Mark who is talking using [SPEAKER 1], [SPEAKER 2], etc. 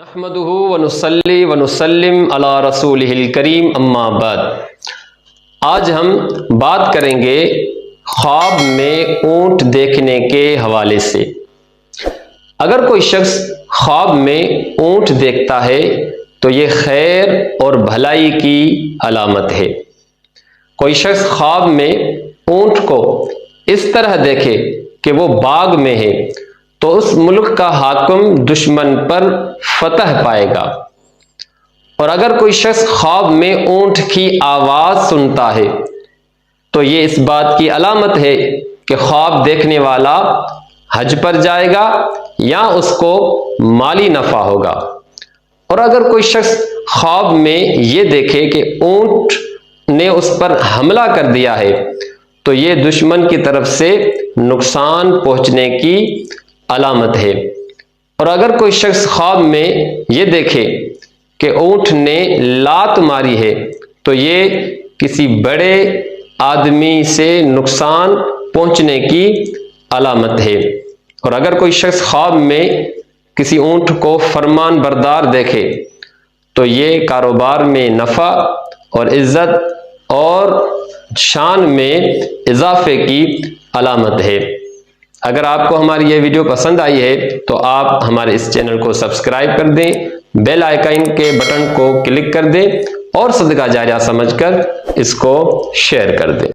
[SPEAKER 1] نحمده ونصلي ونسلم علی رسولہ الکریم اما بعد۔ آج ہم بات کریں گے خواب میں اونٹ دیکھنے کے حوالے سے۔ اگر کوئی شخص خواب میں اونٹ دیکھتا ہے تو یہ خیر اور بھلائی کی علامت ہے۔ کوئی شخص خواب میں اونٹ کو اس طرح دیکھے کہ وہ باغ میں ہے تو اس ملک کا حاکم دشمن پر فتح پائے گا، اور اگر کوئی شخص خواب میں اونٹ کی آواز سنتا ہے تو یہ اس بات کی علامت ہے کہ خواب دیکھنے والا حج پر جائے گا یا اس کو مالی نفع ہوگا۔ اور اگر کوئی شخص خواب میں یہ دیکھے کہ اونٹ نے اس پر حملہ کر دیا ہے تو یہ دشمن کی طرف سے نقصان پہنچنے کی علامت ہے۔ اور اگر کوئی شخص خواب میں یہ دیکھے کہ اونٹ نے لات ماری ہے تو یہ کسی بڑے آدمی سے نقصان پہنچنے کی علامت ہے۔ اور اگر کوئی شخص خواب میں کسی اونٹ کو فرمان بردار دیکھے تو یہ کاروبار میں نفع اور عزت اور شان میں اضافے کی علامت ہے۔ اگر آپ کو ہماری یہ ویڈیو پسند آئی ہے تو آپ ہمارے اس چینل کو سبسکرائب کر دیں، بیل آئیکن کے بٹن کو کلک کر دیں اور صدقہ جاریہ سمجھ کر اس کو شیئر کر دیں۔